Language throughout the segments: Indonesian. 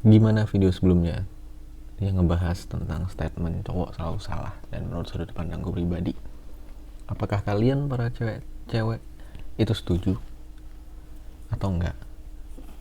Gimana video sebelumnya yang ngebahas tentang statement cowok selalu salah, dan menurut sudut pandangku pribadi, apakah kalian para cewek itu setuju atau enggak?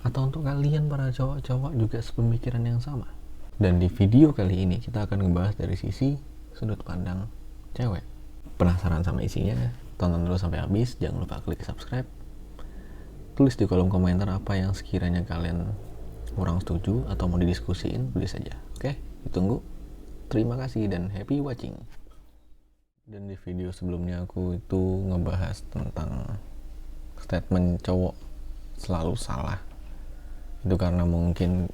Atau untuk kalian para cowok juga sepemikiran yang sama? Dan di video kali ini kita akan ngebahas dari sisi sudut pandang cewek. Penasaran sama isinya? Tonton dulu sampai habis, jangan lupa klik subscribe. Tulis di kolom komentar apa yang sekiranya kalian kurang setuju atau mau didiskusiin, tulis saja. Oke, ditunggu. Terima kasih dan happy watching. Dan di video sebelumnya aku itu ngebahas tentang statement cowok selalu salah. Itu karena mungkin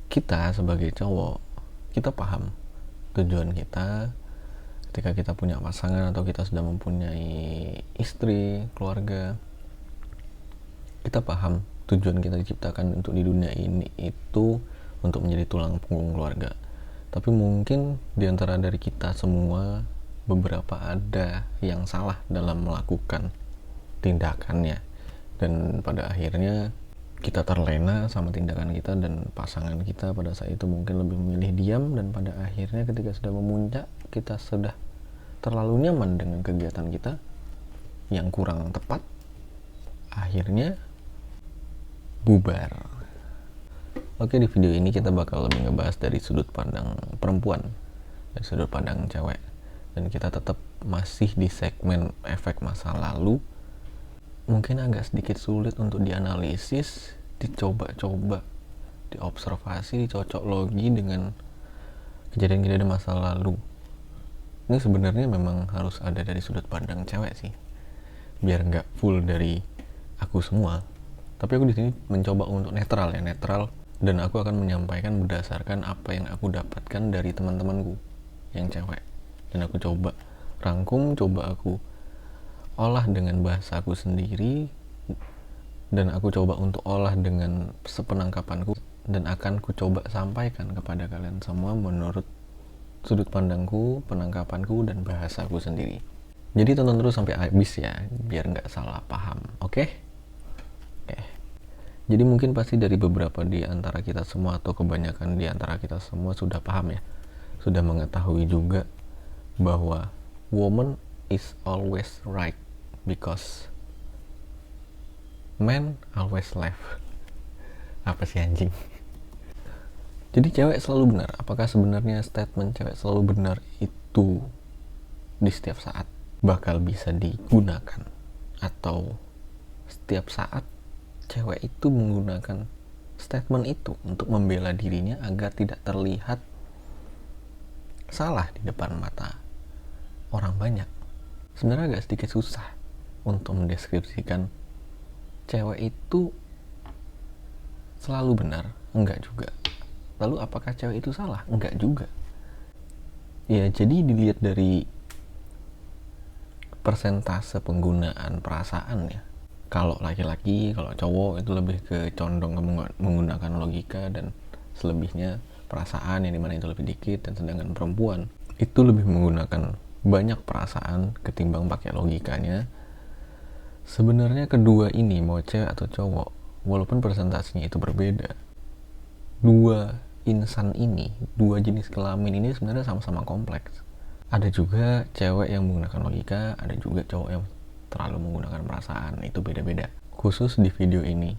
kita sebagai cowok, kita paham tujuan kita ketika kita punya pasangan atau kita sudah mempunyai istri, keluarga. Kita paham tujuan kita diciptakan untuk di dunia ini itu untuk menjadi tulang punggung keluarga. Tapi mungkin diantara dari kita semua, beberapa ada yang salah dalam melakukan tindakannya, dan pada akhirnya kita terlena sama tindakan kita, dan pasangan kita pada saat itu mungkin lebih memilih diam, dan pada akhirnya ketika sudah memuncak, kita sudah terlalu nyaman dengan kegiatan kita yang kurang tepat, akhirnya bubar. Oke, di video ini kita bakal lebih ngebahas dari sudut pandang perempuan, dari sudut pandang cewek, dan kita tetap masih di segmen efek masa lalu. Mungkin agak sedikit sulit untuk dianalisis, dicoba-coba, diobservasi, dicocok logi dengan kejadian-kejadian masa lalu. Ini sebenarnya memang harus ada dari sudut pandang cewek sih, biar nggak full dari aku semua. Tapi aku di sini mencoba untuk netral, dan aku akan menyampaikan berdasarkan apa yang aku dapatkan dari teman-temanku yang cewek, dan aku coba rangkum, coba aku olah dengan bahasa aku sendiri, dan aku coba untuk olah dengan sepenangkapanku, dan akan ku coba sampaikan kepada kalian semua menurut sudut pandangku, penangkapanku, dan bahasaku sendiri. Jadi tonton terus sampai habis ya, biar nggak salah paham. Oke? Jadi mungkin pasti dari beberapa di antara kita semua, atau kebanyakan di antara kita semua sudah paham ya, sudah mengetahui juga bahwa woman is always right because man always left. Apa sih anjing? Jadi cewek selalu benar. Apakah sebenarnya statement cewek selalu benar itu di setiap saat bakal bisa digunakan, atau setiap saat cewek itu menggunakan statement itu untuk membela dirinya agar tidak terlihat salah di depan mata orang banyak? Sebenarnya agak sedikit susah untuk mendeskripsikan cewek itu selalu benar, enggak juga. Lalu apakah cewek itu salah? Enggak juga. Ya, jadi dilihat dari persentase penggunaan perasaan ya. Kalau laki-laki, kalau cowok itu lebih ke condong menggunakan logika, dan selebihnya perasaan yang dimana itu lebih dikit, dan sedangkan perempuan itu lebih menggunakan banyak perasaan ketimbang pakai logikanya. Sebenarnya kedua ini, mau cewek atau cowok, walaupun persentasenya itu berbeda, dua insan ini, dua jenis kelamin ini sebenarnya sama-sama kompleks. Ada juga cewek yang menggunakan logika, ada juga cowok yang terlalu menggunakan perasaan. Itu beda-beda. Khusus di video ini,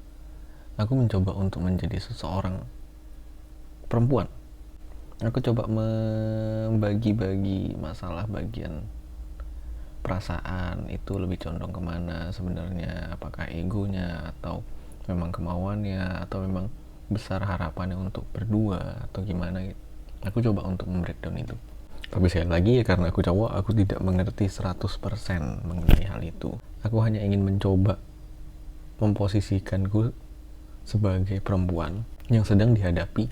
aku mencoba untuk menjadi seseorang perempuan. Aku coba membagi-bagi masalah bagian perasaan itu lebih condong kemana sebenarnya. Apakah egonya, atau memang kemauannya, atau memang besar harapannya untuk berdua, atau gimana gitu. Aku coba untuk membreakdown itu. Tapi sekali lagi ya, karena aku cowok, aku tidak mengerti 100% mengenai hal itu. Aku hanya ingin mencoba memposisikanku sebagai perempuan yang sedang dihadapi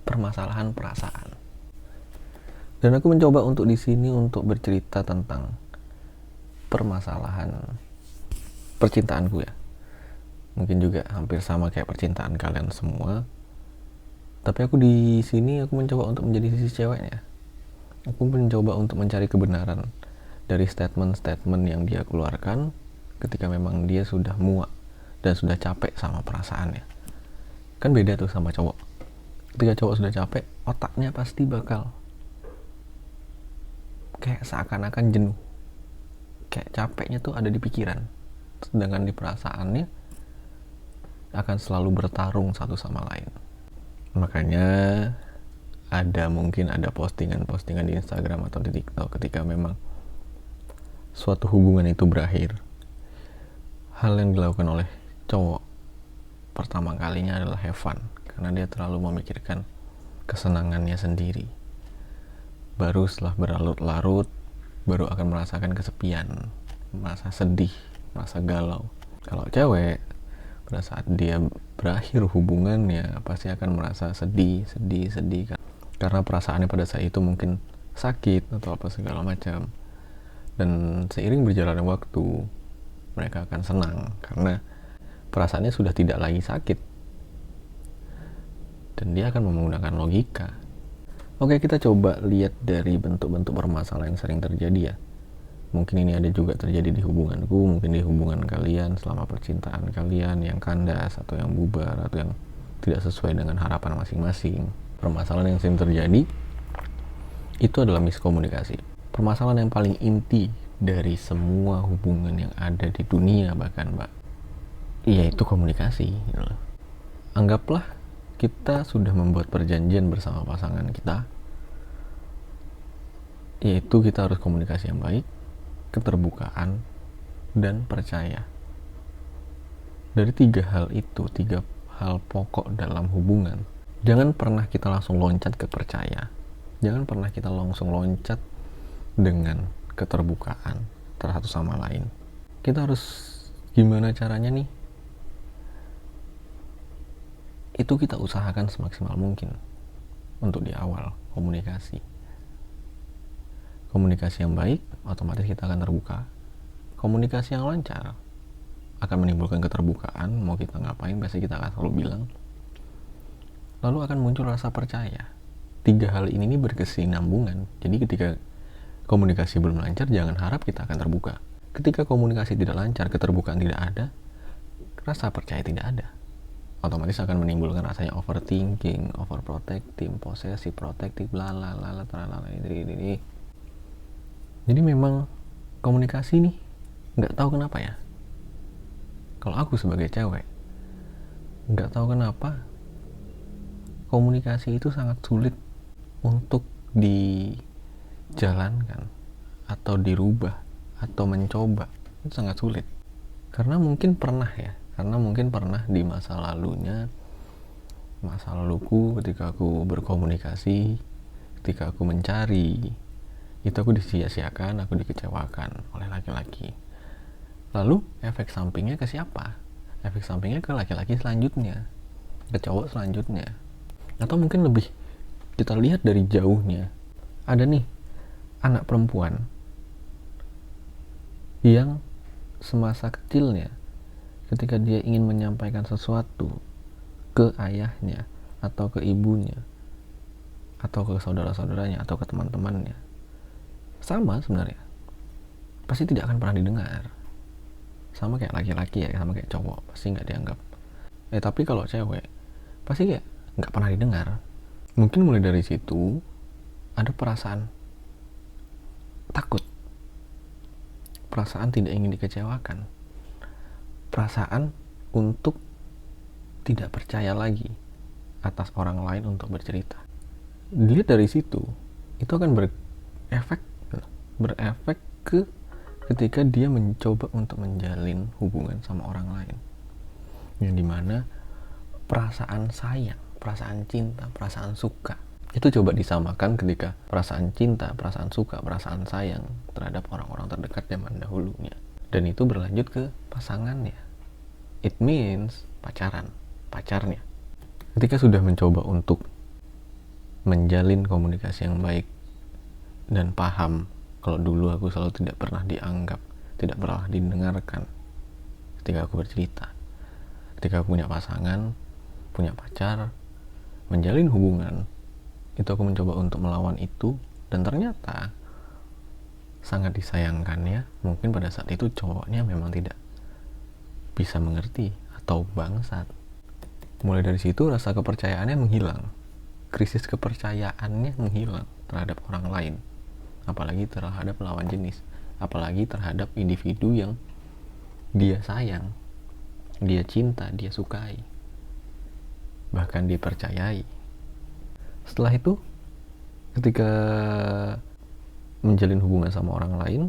permasalahan perasaan. Dan aku mencoba untuk di sini untuk bercerita tentang permasalahan percintaanku ya. Mungkin juga hampir sama kayak percintaan kalian semua. Tapi aku di sini aku mencoba untuk menjadi sisi ceweknya. Aku mencoba untuk mencari kebenaran dari statement-statement yang dia keluarkan ketika memang dia sudah muak dan sudah capek sama perasaannya. Kan beda tuh sama cowok. Ketika cowok sudah capek, otaknya pasti bakal kayak seakan-akan jenuh, kayak capeknya tuh ada di pikiran, sedangkan di perasaannya akan selalu bertarung satu sama lain. Makanya mungkin ada postingan-postingan di Instagram atau di TikTok ketika memang suatu hubungan itu berakhir, hal yang dilakukan oleh cowok pertama kalinya adalah have fun, karena dia terlalu memikirkan kesenangannya sendiri. Baru setelah berlarut-larut, baru akan merasakan kesepian, merasa sedih, merasa galau. Kalau cewek, pada saat dia berakhir hubungannya, pasti akan merasa sedih kan. Karena perasaannya pada saat itu mungkin sakit atau apa segala macam. Dan seiring berjalannya waktu, mereka akan senang karena perasaannya sudah tidak lagi sakit. Dan dia akan menggunakan logika. Oke, kita coba lihat dari bentuk-bentuk permasalahan yang sering terjadi ya. Mungkin ini ada juga terjadi di hubunganku, mungkin di hubungan kalian selama percintaan kalian yang kandas atau yang bubar atau yang tidak sesuai dengan harapan masing-masing. Permasalahan yang sering terjadi itu adalah miskomunikasi. Permasalahan yang paling inti dari semua hubungan yang ada di dunia bahkan, Mbak, yaitu komunikasi gitu loh. Anggaplah kita sudah membuat perjanjian bersama pasangan kita, yaitu kita harus komunikasi yang baik, keterbukaan, dan percaya. Dari 3 hal itu, 3 hal pokok dalam hubungan, jangan pernah kita langsung loncat ke percaya, jangan pernah kita langsung loncat dengan keterbukaan terhadap sama lain. Kita harus gimana caranya nih? Itu kita usahakan semaksimal mungkin untuk di awal komunikasi yang baik, otomatis kita akan terbuka. Komunikasi yang lancar akan menimbulkan keterbukaan. Mau kita ngapain pasti kita akan selalu bilang, lalu akan muncul rasa percaya. 3 hal ini berkesinambungan. Jadi ketika komunikasi belum lancar, jangan harap kita akan terbuka. Ketika komunikasi tidak lancar, keterbukaan tidak ada, rasa percaya tidak ada, otomatis akan menimbulkan rasanya overthinking, overprotecting, posesif, protektif, ini. Jadi memang komunikasi nih, nggak tahu kenapa ya. Kalau aku sebagai cewek, nggak tahu kenapa komunikasi itu sangat sulit untuk dijalankan atau dirubah atau mencoba. Itu sangat sulit. Karena mungkin pernah di masa laluku ketika aku berkomunikasi, ketika aku mencari, itu aku disia-siakan, aku dikecewakan oleh laki-laki. Lalu efek sampingnya ke siapa? Efek sampingnya ke laki-laki selanjutnya, ke cowok selanjutnya. Atau mungkin lebih kita lihat dari jauhnya, ada nih anak perempuan yang semasa kecilnya ketika dia ingin menyampaikan sesuatu ke ayahnya atau ke ibunya atau ke saudara-saudaranya atau ke teman-temannya, sama sebenarnya, pasti tidak akan pernah didengar. Sama kayak laki-laki ya, sama kayak cowok, pasti nggak dianggap. Tapi kalau cewek pasti kayak nggak pernah didengar. Mungkin mulai dari situ ada perasaan takut, perasaan tidak ingin dikecewakan, perasaan untuk tidak percaya lagi atas orang lain untuk bercerita. Dilihat dari situ, itu akan berefek ke ketika dia mencoba untuk menjalin hubungan sama orang lain, yang dimana perasaan sayang, perasaan cinta, perasaan suka itu coba disamakan ketika perasaan cinta, perasaan suka, perasaan sayang terhadap orang-orang terdekat zaman dahulunya, dan itu berlanjut ke pasangannya. It means pacarnya. Ketika sudah mencoba untuk menjalin komunikasi yang baik dan paham kalau dulu aku selalu tidak pernah dianggap, tidak pernah didengarkan ketika aku bercerita, ketika aku punya pasangan, punya pacar, menjalin hubungan, itu aku mencoba untuk melawan itu, dan ternyata sangat disayangkannya, mungkin pada saat itu cowoknya memang tidak bisa mengerti atau bangsat. Mulai dari situ rasa kepercayaannya menghilang, krisis kepercayaannya menghilang terhadap orang lain, apalagi terhadap lawan jenis, apalagi terhadap individu yang dia sayang, dia cinta, dia sukai, bahkan dia percayai. Setelah itu, ketika menjalin hubungan sama orang lain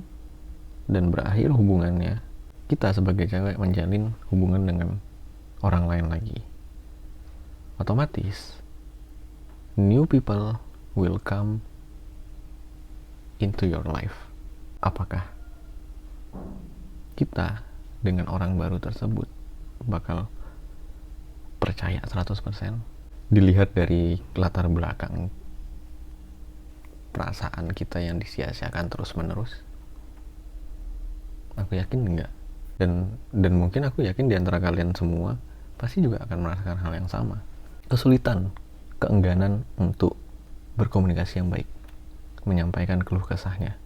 dan berakhir hubungannya, kita sebagai cewek menjalin hubungan dengan orang lain lagi, otomatis new people will come into your life. Apakah kita dengan orang baru tersebut bakal percaya 100%? Dilihat dari latar belakang perasaan kita yang disia-siakan terus-menerus, aku yakin enggak. Dan mungkin aku yakin di antara kalian semua pasti juga akan merasakan hal yang sama. Kesulitan, keengganan untuk berkomunikasi yang baik, menyampaikan keluh kesahnya.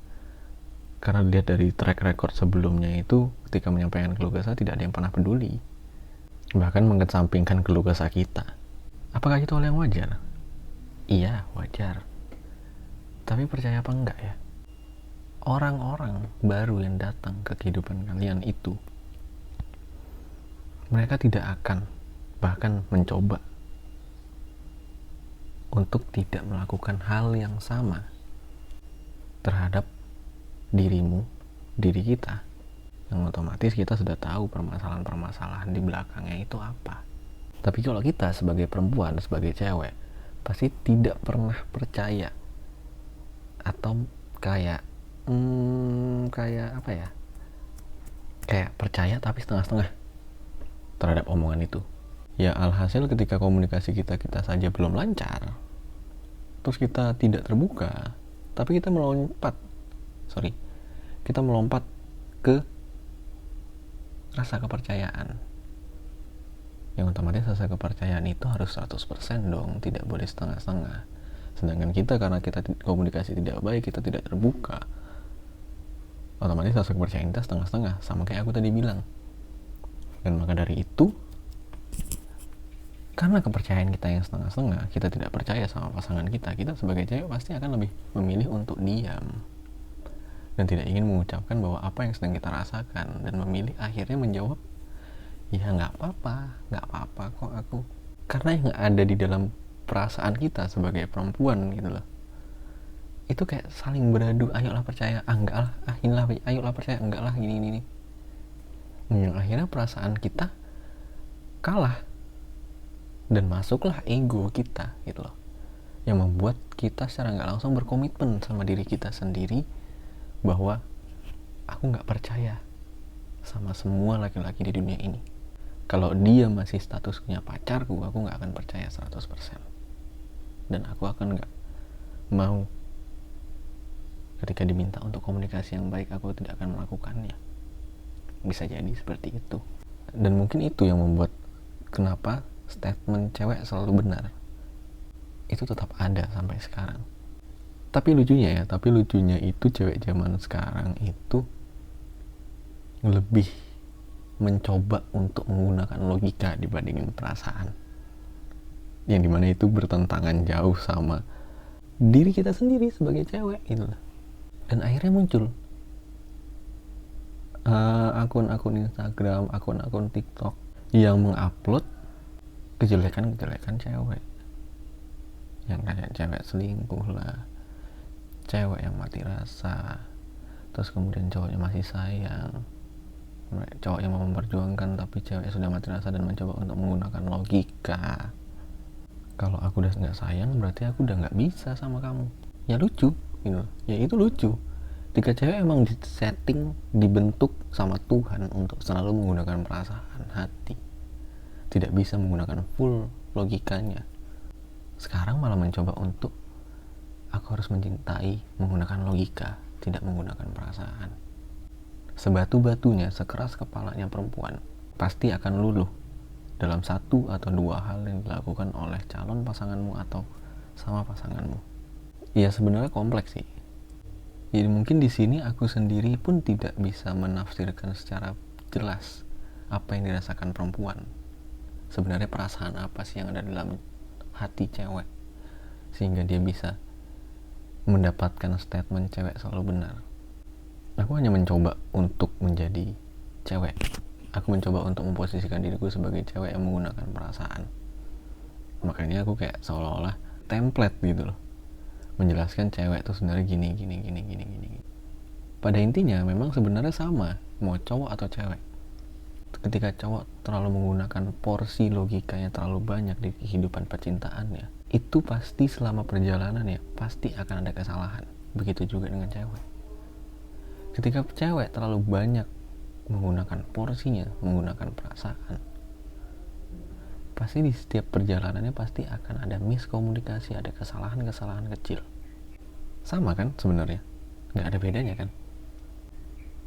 Karena dilihat dari track record sebelumnya itu, ketika menyampaikan keluh kesah tidak ada yang pernah peduli, bahkan mengesampingkan keluh kesah kita. Apakah itu hal yang wajar? Iya, wajar. Tapi percaya apa enggak ya? Orang-orang baru yang datang ke kehidupan kalian itu, mereka tidak akan bahkan mencoba untuk tidak melakukan hal yang sama terhadap dirimu, diri kita, yang otomatis kita sudah tahu permasalahan-permasalahan di belakangnya itu apa. Tapi kalau kita sebagai perempuan, sebagai cewek, pasti tidak pernah percaya, atau kayak apa ya, kayak percaya tapi setengah-setengah terhadap omongan itu. Ya alhasil ketika komunikasi kita saja belum lancar, terus kita tidak terbuka, tapi kita melompat ke rasa kepercayaan, yang otomatis rasa kepercayaan itu harus 100% dong, tidak boleh setengah-setengah. Sedangkan kita, karena kita komunikasi tidak baik, kita tidak terbuka, otomatis rasa kepercayaan kita setengah-setengah, sama kayak aku tadi bilang. Dan maka dari itu, karena kepercayaan kita yang setengah-setengah, kita tidak percaya sama pasangan kita sebagai cewek pasti akan lebih memilih untuk diam dan tidak ingin mengucapkan bahwa apa yang sedang kita rasakan, dan memilih akhirnya menjawab, ya nggak apa-apa kok aku. Karena yang ada di dalam perasaan kita sebagai perempuan gitu loh, itu kayak saling beradu, ayolah percaya, enggak lah, inilah, ayolah percaya, enggak lah, gini. Yang akhirnya perasaan kita kalah, dan masuklah ego kita gitu loh, yang membuat kita secara nggak langsung berkomitmen sama diri kita sendiri bahwa aku nggak percaya sama semua laki-laki di dunia ini. Kalau dia masih statusnya pacarku, aku nggak akan percaya 100%. Dan aku akan nggak mau, ketika diminta untuk komunikasi yang baik, aku tidak akan melakukannya. Bisa jadi seperti itu. Dan mungkin itu yang membuat kenapa statement cewek selalu benar itu tetap ada sampai sekarang. Tapi lucunya itu cewek zaman sekarang itu lebih mencoba untuk menggunakan logika dibandingin perasaan, yang dimana itu bertentangan jauh sama diri kita sendiri sebagai cewek gitu. Dan akhirnya muncul akun-akun Instagram, akun-akun TikTok yang mengupload kejelekan-kejelekan cewek, yang kayak cewek selingkuh lah, cewek yang mati rasa, terus kemudian cowoknya masih sayang, cowok yang mau memperjuangkan tapi cewek sudah mati rasa dan mencoba untuk menggunakan logika. Kalau aku udah nggak sayang, berarti aku udah nggak bisa sama kamu. Ya lucu gitu. Ya itu lucu. Ketika cewek emang disetting, dibentuk sama Tuhan untuk selalu menggunakan perasaan hati, tidak bisa menggunakan full logikanya, sekarang malah mencoba untuk aku harus mencintai menggunakan logika, tidak menggunakan perasaan. Sebatu-batunya, sekeras kepalanya perempuan, pasti akan luluh dalam satu atau dua hal yang dilakukan oleh calon pasanganmu atau sama pasanganmu. Ya sebenarnya kompleks sih. Jadi mungkin di sini aku sendiri pun tidak bisa menafsirkan secara jelas apa yang dirasakan perempuan sebenarnya perasaan apa sih yang ada dalam hati cewek, sehingga dia bisa mendapatkan statement cewek selalu benar. Aku hanya mencoba untuk menjadi cewek. Aku mencoba untuk memposisikan diriku sebagai cewek yang menggunakan perasaan. Makanya aku kayak seolah-olah template gitu loh, menjelaskan cewek tuh sebenarnya gini. Pada intinya memang sebenarnya sama, mau cowok atau cewek. Ketika cowok terlalu menggunakan porsi logikanya terlalu banyak di kehidupan percintaannya, itu pasti selama perjalanan ya pasti akan ada kesalahan. Begitu juga dengan cewek. Ketika cewek terlalu banyak menggunakan porsinya, menggunakan perasaan, pasti di setiap perjalanannya pasti akan ada miskomunikasi, ada kesalahan-kesalahan kecil. Sama kan sebenarnya, nggak ada bedanya kan.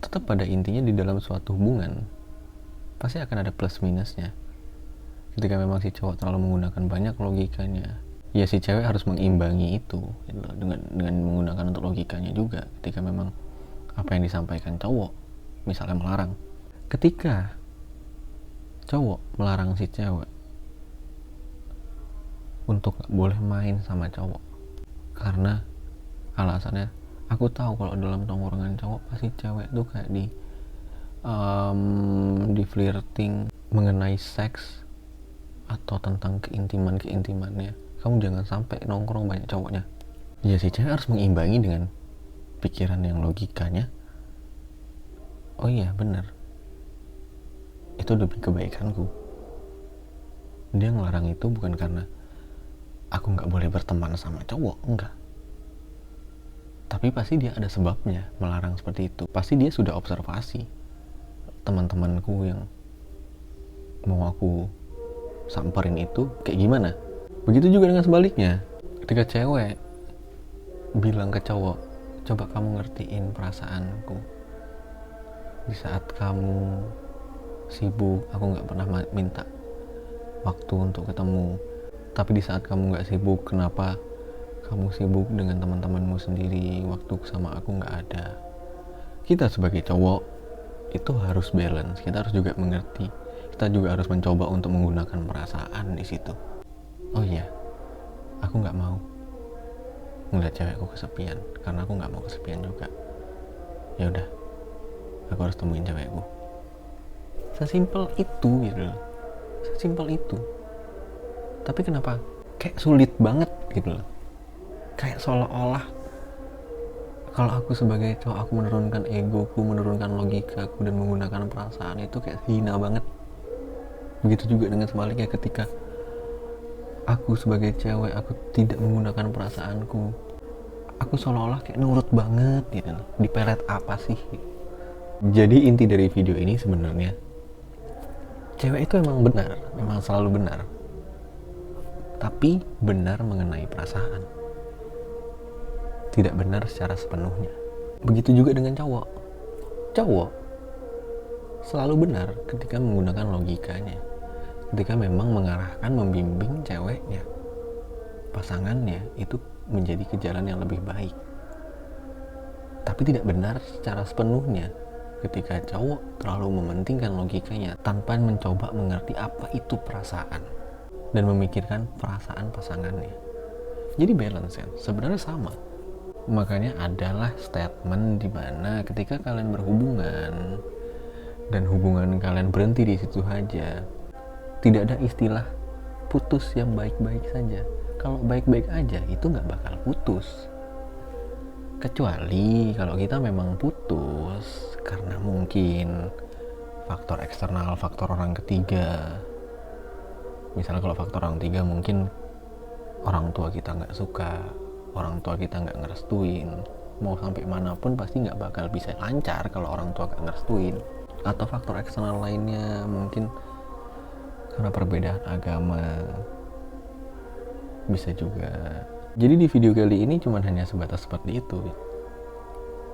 Tetap pada intinya di dalam suatu hubungan pasti akan ada plus minusnya. Ketika memang si cowok terlalu menggunakan banyak logikanya, ya si cewek harus mengimbangi itu gitu, dengan menggunakan untuk logikanya juga. Ketika memang apa yang disampaikan cowok misalnya melarang, ketika cowok melarang si cewek untuk gak boleh main sama cowok karena alasannya, aku tahu kalau dalam tongkrongan cowok pasti cewek tuh kayak di flirting mengenai seks atau tentang keintimannya, kamu jangan sampai nongkrong banyak cowoknya. Ya si cewek harus mengimbangi dengan pikiran yang logikanya, oh iya benar, itu demi kebaikanku. Dia ngelarang itu bukan karena aku gak boleh berteman sama cowok, enggak, tapi pasti dia ada sebabnya melarang seperti itu. Pasti dia sudah observasi teman-temanku yang mau aku samperin itu kayak gimana. Begitu juga dengan sebaliknya, ketika cewek bilang ke cowok, coba kamu ngertiin perasaanku, di saat kamu sibuk aku gak pernah minta waktu untuk ketemu, tapi di saat kamu gak sibuk, kenapa kamu sibuk dengan teman-temanmu sendiri, waktu sama aku gak ada. Kita sebagai cowok itu harus balance, kita harus juga mengerti, kita juga harus mencoba untuk menggunakan perasaan di situ. Oh iya, aku nggak mau ngeliat cewekku kesepian, karena aku nggak mau kesepian juga. Ya udah, aku harus temuin cewekku. Sesimpel itu gitu, sesimpel itu. Tapi kenapa kayak sulit banget gitu loh, kayak seolah-olah kalau aku sebagai cowok, aku menurunkan egoku, menurunkan logikaku dan menggunakan perasaan, itu kayak hina banget. Begitu juga dengan sebaliknya, ketika aku sebagai cewek, aku tidak menggunakan perasaanku, aku seolah-olah kayak nurut banget gitu. Dipelet apa sih? Jadi inti dari video ini sebenarnya, cewek itu emang benar, memang selalu benar, tapi benar mengenai perasaan, tidak benar secara sepenuhnya. Begitu juga dengan cowok. Cowok selalu benar ketika menggunakan logikanya, ketika memang mengarahkan, membimbing ceweknya, pasangannya itu menjadi ke jalan yang lebih baik. Tapi tidak benar secara sepenuhnya ketika cowok terlalu mementingkan logikanya tanpa mencoba mengerti apa itu perasaan dan memikirkan perasaan pasangannya. Jadi balance kan, sebenarnya sama. Makanya adalah statement di mana ketika kalian berhubungan dan hubungan kalian berhenti di situ saja, tidak ada istilah putus yang baik-baik saja. Kalau baik-baik aja itu nggak bakal putus, kecuali kalau kita memang putus karena mungkin faktor eksternal, faktor orang ketiga. Misalnya kalau faktor orang ketiga mungkin orang tua kita nggak suka, orang tua kita nggak ngerestuin, mau sampai manapun pasti nggak bakal bisa lancar kalau orang tua nggak ngerestuin. Atau faktor eksternal lainnya, mungkin karena perbedaan agama, bisa juga. Jadi di video kali ini cuma hanya sebatas seperti itu.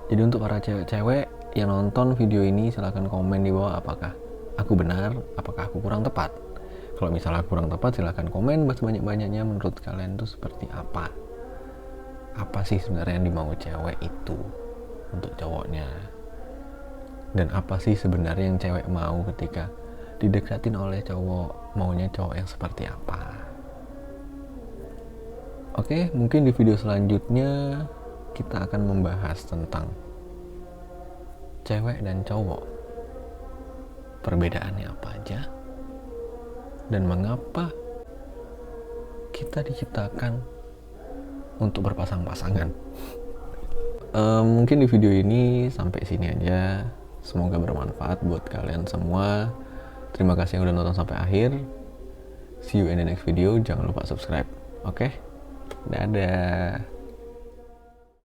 Jadi untuk para cewek-cewek yang nonton video ini, silahkan komen di bawah apakah aku benar, apakah aku kurang tepat. Kalau misalnya aku kurang tepat, silahkan komen sebanyak-banyaknya menurut kalian tuh seperti apa. Apa sih sebenarnya yang dimau cewek itu untuk cowoknya, dan apa sih sebenarnya yang cewek mau ketika didekatin oleh cowok, maunya cowok yang seperti apa. Oke, mungkin di video selanjutnya kita akan membahas tentang cewek dan cowok, perbedaannya apa aja, dan mengapa kita diciptakan untuk berpasang-pasangan. Mungkin di video ini sampai sini aja. Semoga bermanfaat buat kalian semua. Terima kasih yang udah nonton sampai akhir. See you in the next video. Jangan lupa subscribe. Oke? Dadah.